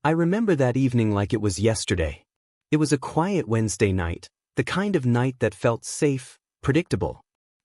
I remember that evening like it was yesterday. It was a quiet Wednesday night, the kind of night that felt safe, predictable.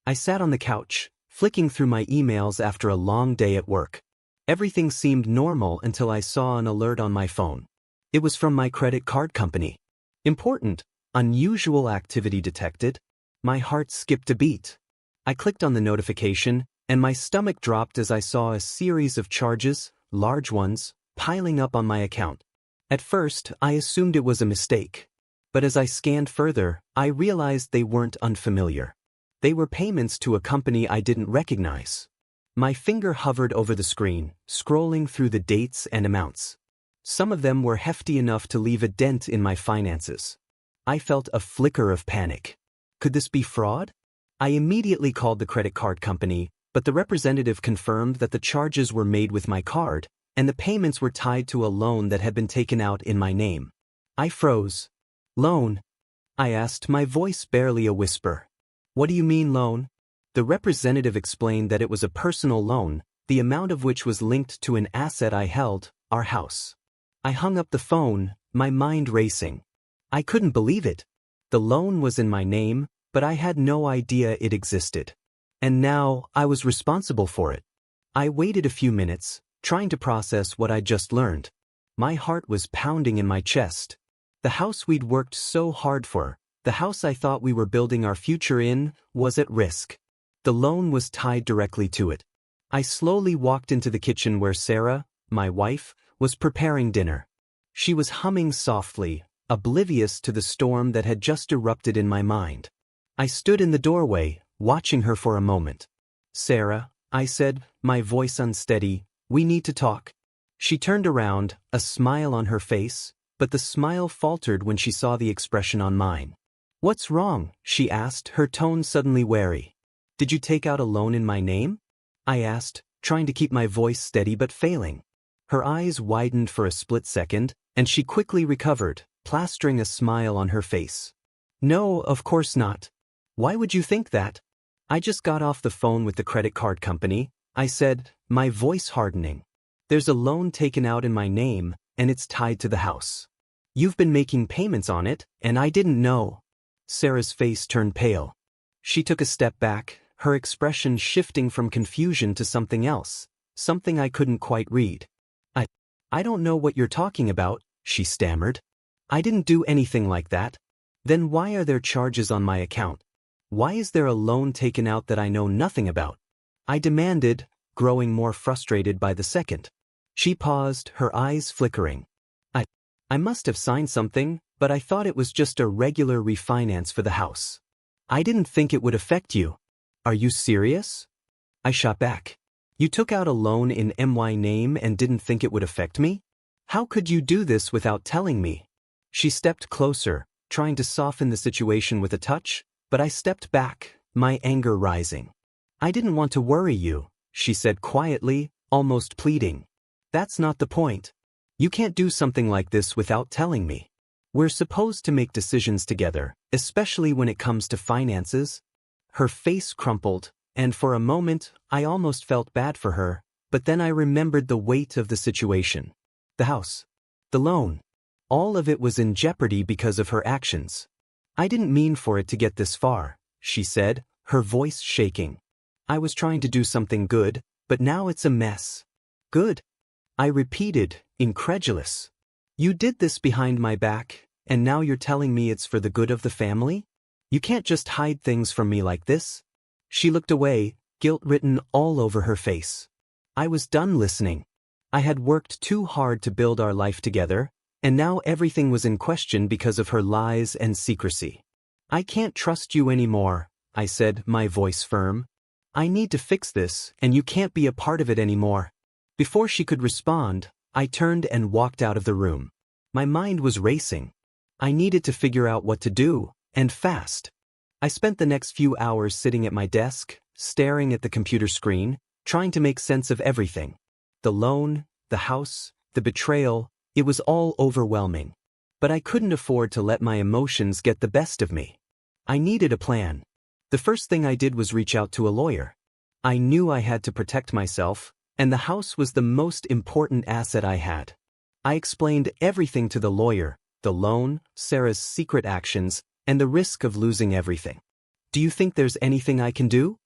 I sat on the couch, flicking through my emails after a long day at work. Everything seemed normal until I saw an alert on my phone. It was from my credit card company. Important, unusual activity detected. My heart skipped a beat. I clicked on the notification, and my stomach dropped as I saw a series of charges, large ones, piling up on my account. At first, I assumed it was a mistake. But as I scanned further, I realized they weren't unfamiliar. They were payments to a company I didn't recognize. My finger hovered over the screen, scrolling through the dates and amounts. Some of them were hefty enough to leave a dent in my finances. I felt a flicker of panic. Could this be fraud? I immediately called the credit card company, but the representative confirmed that the charges were made with my card, and the payments were tied to a loan that had been taken out in my name. I froze. Loan? I asked, my voice barely a whisper. What do you mean loan? The representative explained that it was a personal loan, the amount of which was linked to an asset I held, our house. I hung up the phone, my mind racing. I couldn't believe it. The loan was in my name, but I had no idea it existed. And now, I was responsible for it. I waited a few minutes, trying to process what I'd just learned. My heart was pounding in my chest. The house we'd worked so hard for, the house I thought we were building our future in, was at risk. The loan was tied directly to it. I slowly walked into the kitchen where Sarah, my wife, was preparing dinner. She was humming softly, oblivious to the storm that had just erupted in my mind. I stood in the doorway, watching her for a moment. Sarah, I said, my voice unsteady, we need to talk. She turned around, a smile on her face, but the smile faltered when she saw the expression on mine. What's wrong? She asked, her tone suddenly wary. Did you take out a loan in my name? I asked, trying to keep my voice steady but failing. Her eyes widened for a split second, and she quickly recovered, plastering a smile on her face. No, of course not. Why would you think that? I just got off the phone with the credit card company, I said, my voice hardening. There's a loan taken out in my name, and it's tied to the house. You've been making payments on it, and I didn't know. Sarah's face turned pale. She took a step back, her expression shifting from confusion to something else, something I couldn't quite read. I don't know what you're talking about, she stammered. I didn't do anything like that. Then why are there charges on my account? Why is there a loan taken out that I know nothing about? I demanded, growing more frustrated by the second. She paused, her eyes flickering. I must have signed something, but I thought it was just a regular refinance for the house. I didn't think it would affect you. Are you serious? I shot back. You took out a loan in my name and didn't think it would affect me? How could you do this without telling me? She stepped closer, trying to soften the situation with a touch, but I stepped back, my anger rising. I didn't want to worry you, she said quietly, almost pleading. That's not the point. You can't do something like this without telling me. We're supposed to make decisions together, especially when it comes to finances. Her face crumpled, and for a moment, I almost felt bad for her, but then I remembered the weight of the situation. The house. The loan. All of it was in jeopardy because of her actions. I didn't mean for it to get this far, she said, her voice shaking. I was trying to do something good, but now it's a mess. Good? I repeated, incredulous. You did this behind my back, and now you're telling me it's for the good of the family? You can't just hide things from me like this. She looked away, guilt written all over her face. I was done listening. I had worked too hard to build our life together, and now everything was in question because of her lies and secrecy. I can't trust you anymore, I said, my voice firm. I need to fix this, and you can't be a part of it anymore. Before she could respond, I turned and walked out of the room. My mind was racing. I needed to figure out what to do, and fast. I spent the next few hours sitting at my desk, staring at the computer screen, trying to make sense of everything. The loan, the house, the betrayal, it was all overwhelming. But I couldn't afford to let my emotions get the best of me. I needed a plan. The first thing I did was reach out to a lawyer. I knew I had to protect myself, and the house was the most important asset I had. I explained everything to the lawyer, the loan, Sarah's secret actions, and the risk of losing everything. "Do you think there's anything I can do?"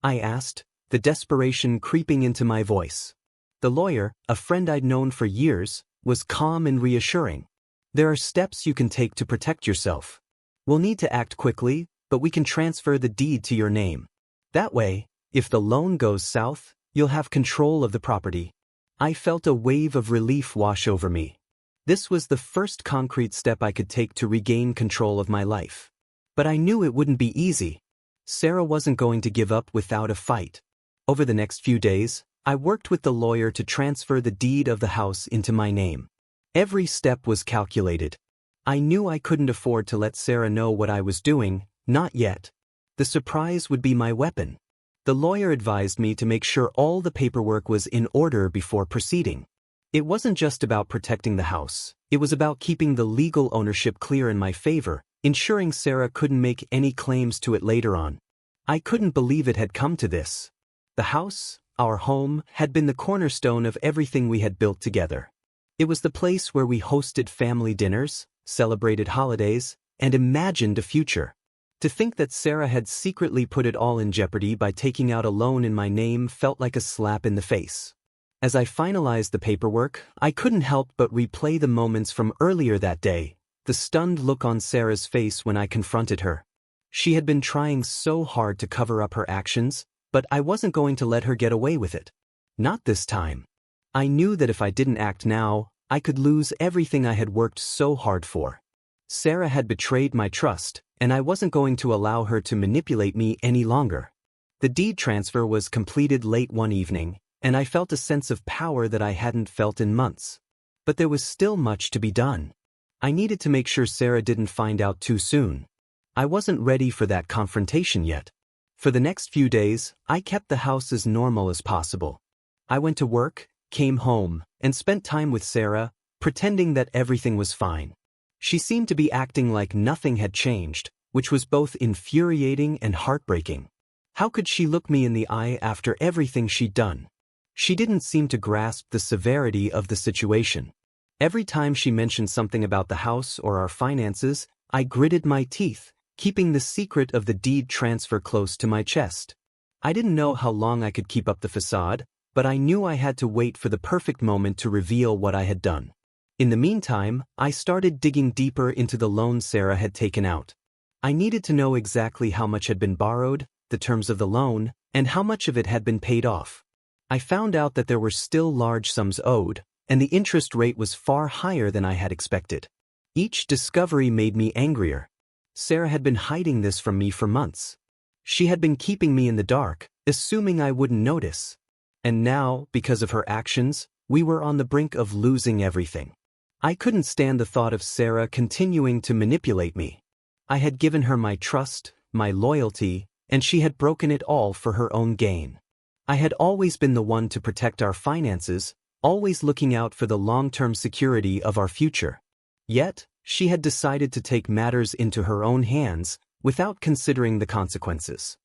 I asked, the desperation creeping into my voice. The lawyer, a friend I'd known for years, was calm and reassuring. "There are steps you can take to protect yourself. We'll need to act quickly, but we can transfer the deed to your name. That way, if the loan goes south, you'll have control of the property." I felt a wave of relief wash over me. This was the first concrete step I could take to regain control of my life. But I knew it wouldn't be easy. Sarah wasn't going to give up without a fight. Over the next few days, I worked with the lawyer to transfer the deed of the house into my name. Every step was calculated. I knew I couldn't afford to let Sarah know what I was doing, not yet. The surprise would be my weapon. The lawyer advised me to make sure all the paperwork was in order before proceeding. It wasn't just about protecting the house, it was about keeping the legal ownership clear in my favor, ensuring Sarah couldn't make any claims to it later on. I couldn't believe it had come to this. The house, our home, had been the cornerstone of everything we had built together. It was the place where we hosted family dinners, celebrated holidays, and imagined a future. To think that Sarah had secretly put it all in jeopardy by taking out a loan in my name felt like a slap in the face. As I finalized the paperwork, I couldn't help but replay the moments from earlier that day, the stunned look on Sarah's face when I confronted her. She had been trying so hard to cover up her actions, but I wasn't going to let her get away with it. Not this time. I knew that if I didn't act now, I could lose everything I had worked so hard for. Sarah had betrayed my trust, and I wasn't going to allow her to manipulate me any longer. The deed transfer was completed late one evening, and I felt a sense of power that I hadn't felt in months. But there was still much to be done. I needed to make sure Sarah didn't find out too soon. I wasn't ready for that confrontation yet. For the next few days, I kept the house as normal as possible. I went to work, came home, and spent time with Sarah, pretending that everything was fine. She seemed to be acting like nothing had changed, which was both infuriating and heartbreaking. How could she look me in the eye after everything she'd done? She didn't seem to grasp the severity of the situation. Every time she mentioned something about the house or our finances, I gritted my teeth, keeping the secret of the deed transfer close to my chest. I didn't know how long I could keep up the facade, but I knew I had to wait for the perfect moment to reveal what I had done. In the meantime, I started digging deeper into the loan Sarah had taken out. I needed to know exactly how much had been borrowed, the terms of the loan, and how much of it had been paid off. I found out that there were still large sums owed, and the interest rate was far higher than I had expected. Each discovery made me angrier. Sarah had been hiding this from me for months. She had been keeping me in the dark, assuming I wouldn't notice. And now, because of her actions, we were on the brink of losing everything. I couldn't stand the thought of Sarah continuing to manipulate me. I had given her my trust, my loyalty, and she had broken it all for her own gain. I had always been the one to protect our finances, always looking out for the long-term security of our future. Yet, she had decided to take matters into her own hands, without considering the consequences.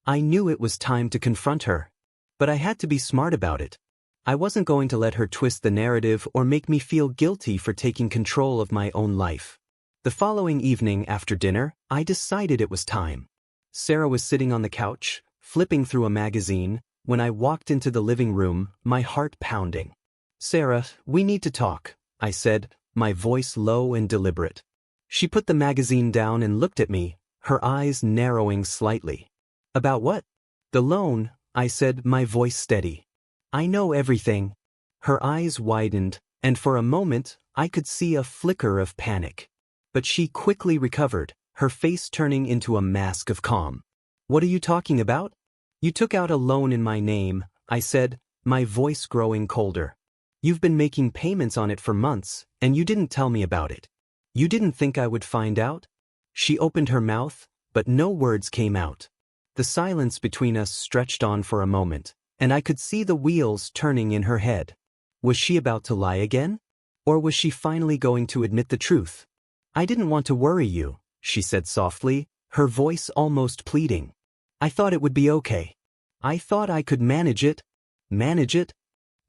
I knew it was time to confront her. But I had to be smart about it. I wasn't going to let her twist the narrative or make me feel guilty for taking control of my own life. The following evening after dinner, I decided it was time. Sarah was sitting on the couch, flipping through a magazine, when I walked into the living room, my heart pounding. "Sarah, we need to talk," I said, my voice low and deliberate. She put the magazine down and looked at me, her eyes narrowing slightly. "About what?" "The loan," I said, my voice steady. "I know everything." Her eyes widened, and for a moment, I could see a flicker of panic. But she quickly recovered, her face turning into a mask of calm. "What are you talking about?" "You took out a loan in my name," I said, my voice growing colder. "You've been making payments on it for months, and you didn't tell me about it. You didn't think I would find out?" She opened her mouth, but no words came out. The silence between us stretched on for a moment, and I could see the wheels turning in her head. Was she about to lie again? Or was she finally going to admit the truth? "I didn't want to worry you," she said softly, her voice almost pleading. "I thought it would be okay. I thought I could manage it." "Manage it?"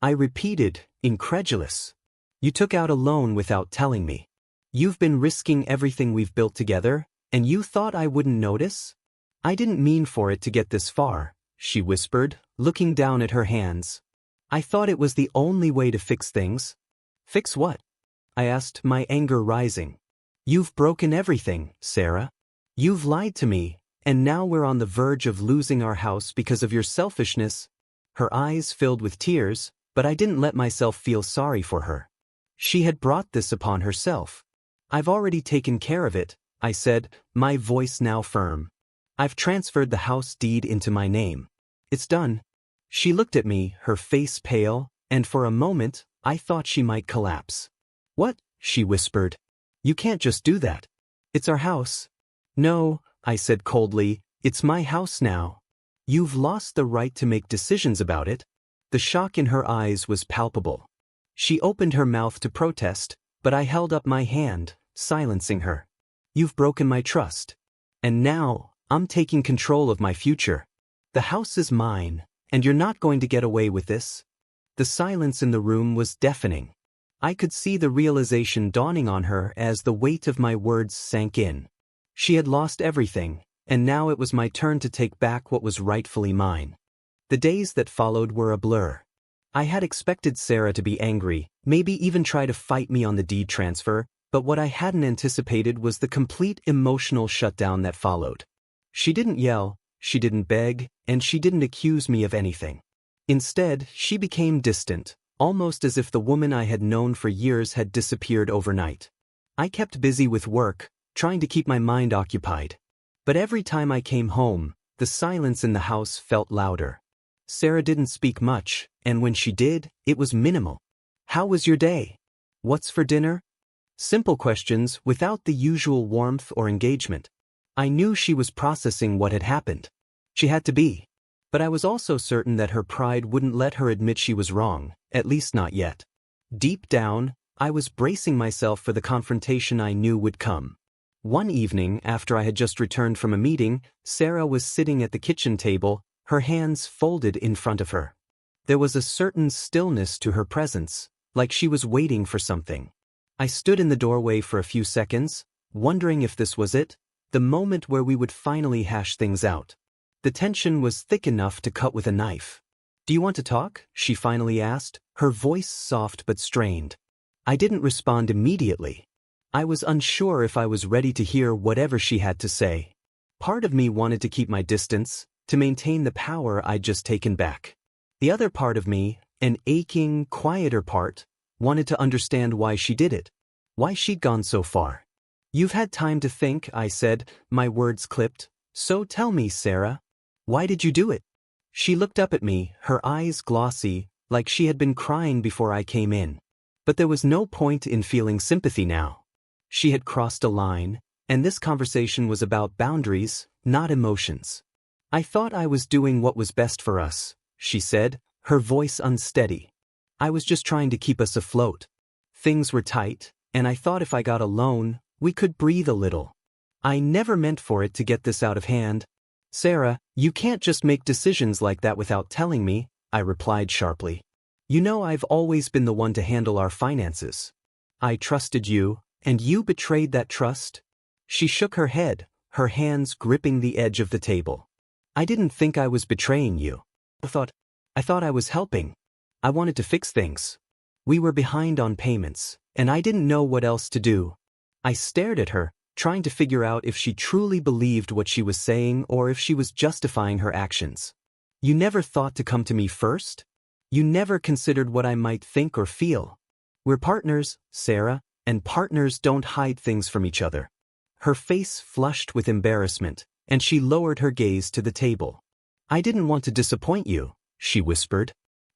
I repeated, incredulous. You took out a loan without telling me. You've been risking everything we've built together, and you thought I wouldn't notice? I didn't mean for it to get this far, she whispered, looking down at her hands. I thought it was the only way to fix things. Fix what? I asked, my anger rising. You've broken everything, Sarah. You've lied to me, and now we're on the verge of losing our house because of your selfishness. Her eyes filled with tears, but I didn't let myself feel sorry for her. She had brought this upon herself. I've already taken care of it, I said, my voice now firm. I've transferred the house deed into my name. It's done. She looked at me, her face pale, and for a moment, I thought she might collapse. What? She whispered. You can't just do that. It's our house. No, I said coldly, it's my house now. You've lost the right to make decisions about it. The shock in her eyes was palpable. She opened her mouth to protest, but I held up my hand, silencing her. You've broken my trust. And now, I'm taking control of my future. The house is mine, and you're not going to get away with this. The silence in the room was deafening. I could see the realization dawning on her as the weight of my words sank in. She had lost everything, and now it was my turn to take back what was rightfully mine. The days that followed were a blur. I had expected Sarah to be angry, maybe even try to fight me on the deed transfer, but what I hadn't anticipated was the complete emotional shutdown that followed. She didn't yell, she didn't beg, and she didn't accuse me of anything. Instead, she became distant, almost as if the woman I had known for years had disappeared overnight. I kept busy with work, trying to keep my mind occupied. But every time I came home, the silence in the house felt louder. Sarah didn't speak much, and when she did, it was minimal. How was your day? What's for dinner? Simple questions without the usual warmth or engagement. I knew she was processing what had happened. She had to be. But I was also certain that her pride wouldn't let her admit she was wrong, at least not yet. Deep down, I was bracing myself for the confrontation I knew would come. One evening, after I had just returned from a meeting, Sarah was sitting at the kitchen table, her hands folded in front of her. There was a certain stillness to her presence, like she was waiting for something. I stood in the doorway for a few seconds, wondering if this was it, the moment where we would finally hash things out. The tension was thick enough to cut with a knife. Do you want to talk? She finally asked, her voice soft but strained. I didn't respond immediately. I was unsure if I was ready to hear whatever she had to say. Part of me wanted to keep my distance, to maintain the power I'd just taken back. The other part of me, an aching, quieter part, wanted to understand why she did it, why she'd gone so far. You've had time to think, I said, my words clipped. So tell me, Sarah, why did you do it? She looked up at me, her eyes glossy, like she had been crying before I came in. But there was no point in feeling sympathy now. She had crossed a line, and this conversation was about boundaries, not emotions. I thought I was doing what was best for us, she said, her voice unsteady. I was just trying to keep us afloat. Things were tight, and I thought if I got a loan, we could breathe a little. I never meant for it to get this out of hand. Sarah, you can't just make decisions like that without telling me, I replied sharply. You know I've always been the one to handle our finances. I trusted you, and you betrayed that trust? She shook her head, her hands gripping the edge of the table. I didn't think I was betraying you. I thought I was helping. I wanted to fix things. We were behind on payments, and I didn't know what else to do. I stared at her, trying to figure out if she truly believed what she was saying or if she was justifying her actions. You never thought to come to me first? You never considered what I might think or feel. We're partners, Sarah, and partners don't hide things from each other. Her face flushed with embarrassment, and she lowered her gaze to the table. I didn't want to disappoint you, she whispered.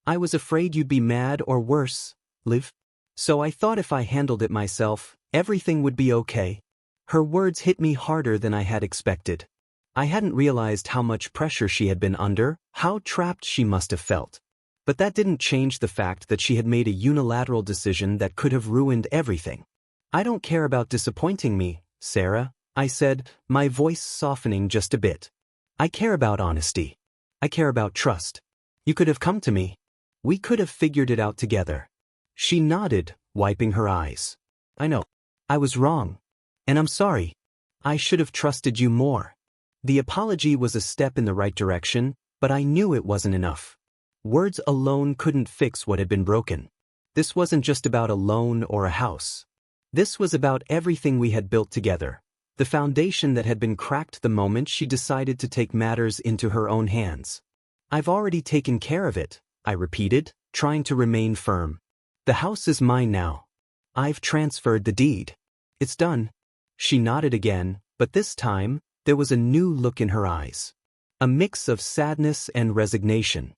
I was afraid you'd be mad or worse, Liv. So I thought if I handled it myself, everything would be okay. Her words hit me harder than I had expected. I hadn't realized how much pressure she had been under, how trapped she must have felt. But that didn't change the fact that she had made a unilateral decision that could have ruined everything. I don't care about disappointing me, Sarah, I said, my voice softening just a bit. I care about honesty. I care about trust. You could have come to me. We could have figured it out together. She nodded, wiping her eyes. I know. I was wrong. And I'm sorry. I should have trusted you more. The apology was a step in the right direction, but I knew it wasn't enough. Words alone couldn't fix what had been broken. This wasn't just about a loan or a house. This was about everything we had built together, the foundation that had been cracked the moment she decided to take matters into her own hands. I've already taken care of it, I repeated, trying to remain firm. The house is mine now. I've transferred the deed. It's done. She nodded again, but this time, there was a new look in her eyes. A mix of sadness and resignation.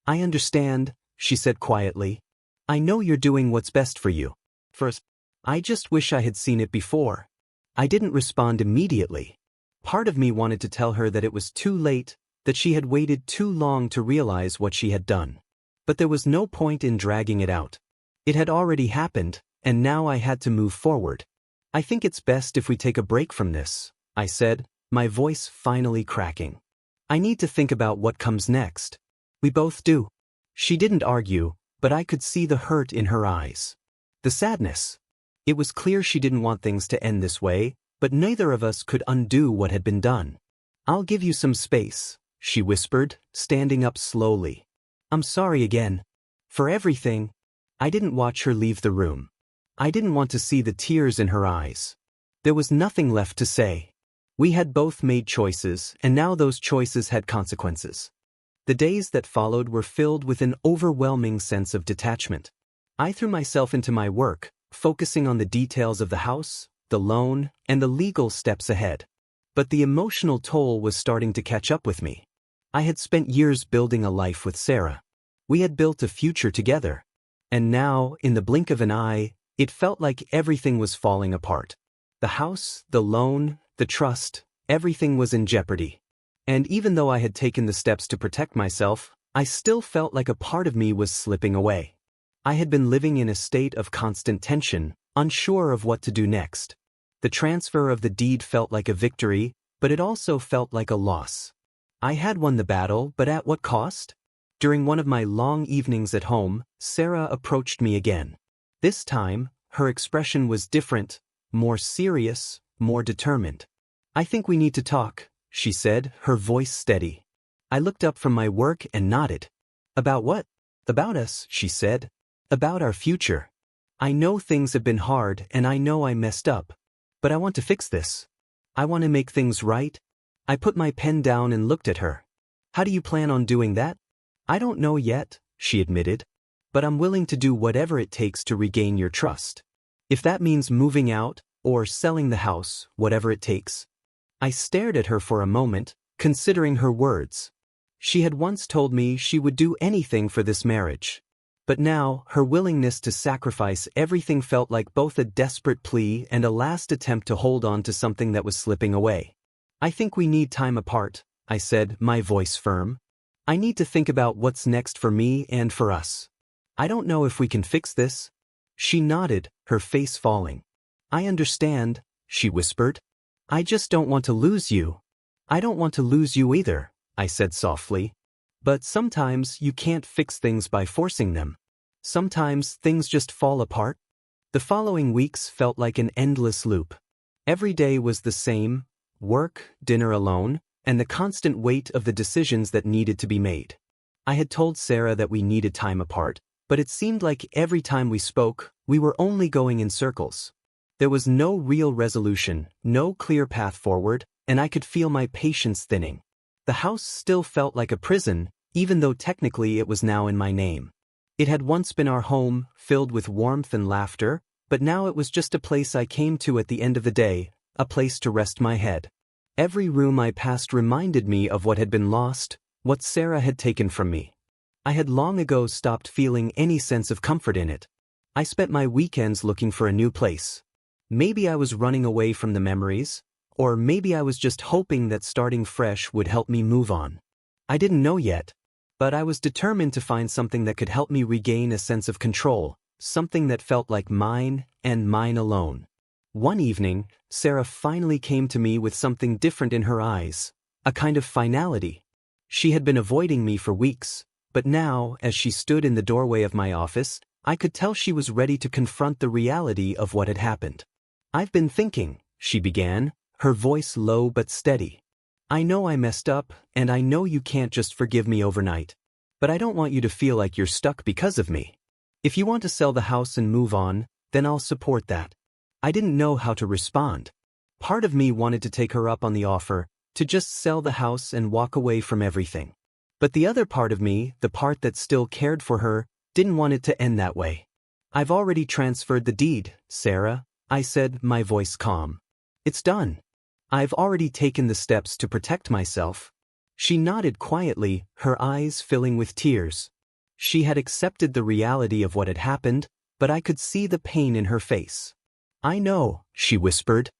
I understand, she said quietly. I know you're doing what's best for you. First, I just wish I had seen it before. I didn't respond immediately. Part of me wanted to tell her that it was too late, that she had waited too long to realize what she had done. But there was no point in dragging it out. It had already happened, and now I had to move forward. I think it's best if we take a break from this, I said, my voice finally cracking. I need to think about what comes next. We both do. She didn't argue, but I could see the hurt in her eyes. The sadness. It was clear she didn't want things to end this way, but neither of us could undo what had been done. I'll give you some space, she whispered, standing up slowly. I'm sorry again. For everything. I didn't watch her leave the room. I didn't want to see the tears in her eyes. There was nothing left to say. We had both made choices, and now those choices had consequences. The days that followed were filled with an overwhelming sense of detachment. I threw myself into my work, focusing on the details of the house, the loan, and the legal steps ahead. But the emotional toll was starting to catch up with me. I had spent years building a life with Sarah. We had built a future together. And now, in the blink of an eye, it felt like everything was falling apart. The house, the loan, the trust, everything was in jeopardy. And even though I had taken the steps to protect myself, I still felt like a part of me was slipping away. I had been living in a state of constant tension, unsure of what to do next. The transfer of the deed felt like a victory, but it also felt like a loss. I had won the battle, but at what cost? During one of my long evenings at home, Sarah approached me again. This time, her expression was different, more serious, more determined. I think we need to talk, she said, her voice steady. I looked up from my work and nodded. About what? About us, she said. About our future. I know things have been hard and I know I messed up. But I want to fix this. I want to make things right. I put my pen down and looked at her. How do you plan on doing that? I don't know yet, she admitted. But I'm willing to do whatever it takes to regain your trust. If that means moving out, or selling the house, whatever it takes. I stared at her for a moment, considering her words. She had once told me she would do anything for this marriage. But now, her willingness to sacrifice everything felt like both a desperate plea and a last attempt to hold on to something that was slipping away. I think we need time apart, I said, my voice firm. I need to think about what's next for me and for us. I don't know if we can fix this. She nodded, her face falling. I understand, she whispered. I just don't want to lose you. I don't want to lose you either, I said softly. But sometimes you can't fix things by forcing them. Sometimes things just fall apart. The following weeks felt like an endless loop. Every day was the same: work, dinner alone, and the constant weight of the decisions that needed to be made. I had told Sarah that we needed time apart, but it seemed like every time we spoke, we were only going in circles. There was no real resolution, no clear path forward, and I could feel my patience thinning. The house still felt like a prison, even though technically it was now in my name. It had once been our home, filled with warmth and laughter, but now it was just a place I came to at the end of the day, a place to rest my head. Every room I passed reminded me of what had been lost, what Sarah had taken from me. I had long ago stopped feeling any sense of comfort in it. I spent my weekends looking for a new place. Maybe I was running away from the memories, or maybe I was just hoping that starting fresh would help me move on. I didn't know yet, but I was determined to find something that could help me regain a sense of control, something that felt like mine and mine alone. One evening, Sarah finally came to me with something different in her eyes, a kind of finality. She had been avoiding me for weeks, but now, as she stood in the doorway of my office, I could tell she was ready to confront the reality of what had happened. "I've been thinking," she began, her voice low but steady. "I know I messed up, and I know you can't just forgive me overnight. But I don't want you to feel like you're stuck because of me. If you want to sell the house and move on, then I'll support that." I didn't know how to respond. Part of me wanted to take her up on the offer, to just sell the house and walk away from everything. But the other part of me, the part that still cared for her, didn't want it to end that way. "I've already transferred the deed, Sarah," I said, my voice calm. "It's done. I've already taken the steps to protect myself." She nodded quietly, her eyes filling with tears. She had accepted the reality of what had happened, but I could see the pain in her face. "I know," she whispered.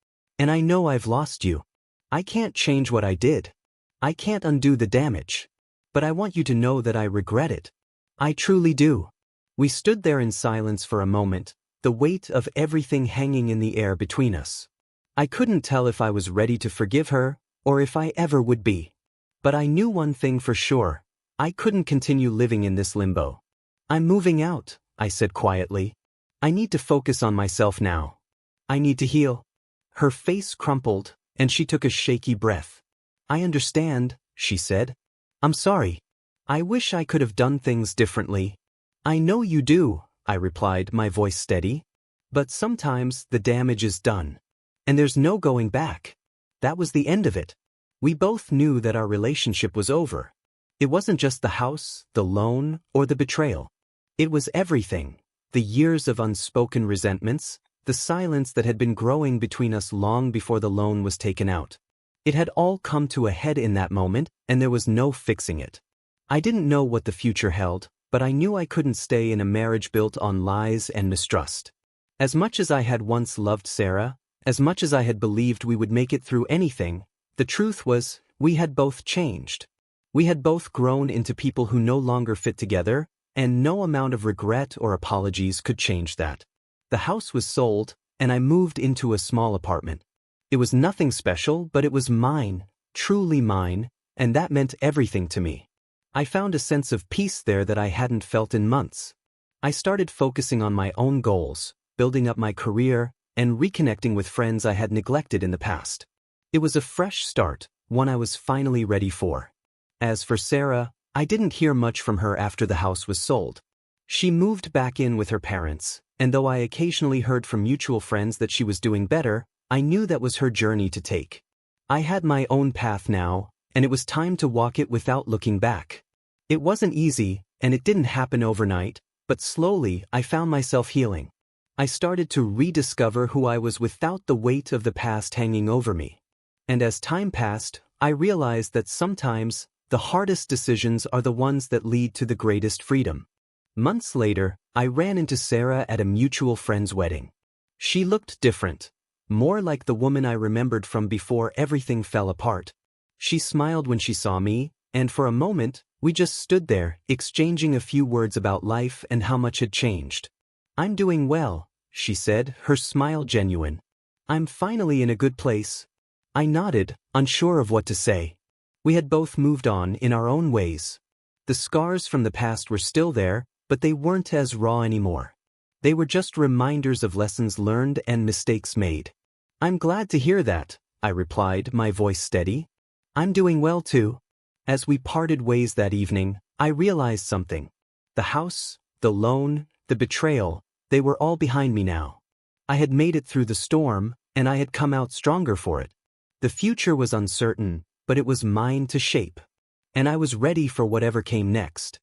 "And I know I've lost you. I can't change what I did. I can't undo the damage. But I want you to know that I regret it. I truly do." We stood there in silence for a moment, the weight of everything hanging in the air between us. I couldn't tell if I was ready to forgive her, or if I ever would be. But I knew one thing for sure. I couldn't continue living in this limbo. "I'm moving out," I said quietly. "I need to focus on myself now. I need to heal." Her face crumpled, and she took a shaky breath. "I understand," she said. "I'm sorry. I wish I could have done things differently." "I know you do," I replied, my voice steady. "But sometimes the damage is done. And there's no going back." That was the end of it. We both knew that our relationship was over. It wasn't just the house, the loan, or the betrayal. It was everything. The years of unspoken resentments, the silence that had been growing between us long before the loan was taken out. It had all come to a head in that moment, and there was no fixing it. I didn't know what the future held, but I knew I couldn't stay in a marriage built on lies and mistrust. As much as I had once loved Sarah, as much as I had believed we would make it through anything, the truth was, we had both changed. We had both grown into people who no longer fit together, and no amount of regret or apologies could change that. The house was sold, and I moved into a small apartment. It was nothing special, but it was mine, truly mine, and that meant everything to me. I found a sense of peace there that I hadn't felt in months. I started focusing on my own goals, building up my career, and reconnecting with friends I had neglected in the past. It was a fresh start, one I was finally ready for. As for Sarah, I didn't hear much from her after the house was sold. She moved back in with her parents, and though I occasionally heard from mutual friends that she was doing better, I knew that was her journey to take. I had my own path now, and it was time to walk it without looking back. It wasn't easy, and it didn't happen overnight, but slowly I found myself healing. I started to rediscover who I was without the weight of the past hanging over me. And as time passed, I realized that sometimes the hardest decisions are the ones that lead to the greatest freedom. Months later, I ran into Sarah at a mutual friend's wedding. She looked different, more like the woman I remembered from before everything fell apart. She smiled when she saw me, and for a moment, we just stood there, exchanging a few words about life and how much had changed. "I'm doing well," she said, her smile genuine. "I'm finally in a good place." I nodded, unsure of what to say. We had both moved on in our own ways. The scars from the past were still there, but they weren't as raw anymore. They were just reminders of lessons learned and mistakes made. "I'm glad to hear that," I replied, my voice steady. "I'm doing well too." As we parted ways that evening, I realized something. The house, the loan, the betrayal, they were all behind me now. I had made it through the storm, and I had come out stronger for it. The future was uncertain, but it was mine to shape. And I was ready for whatever came next.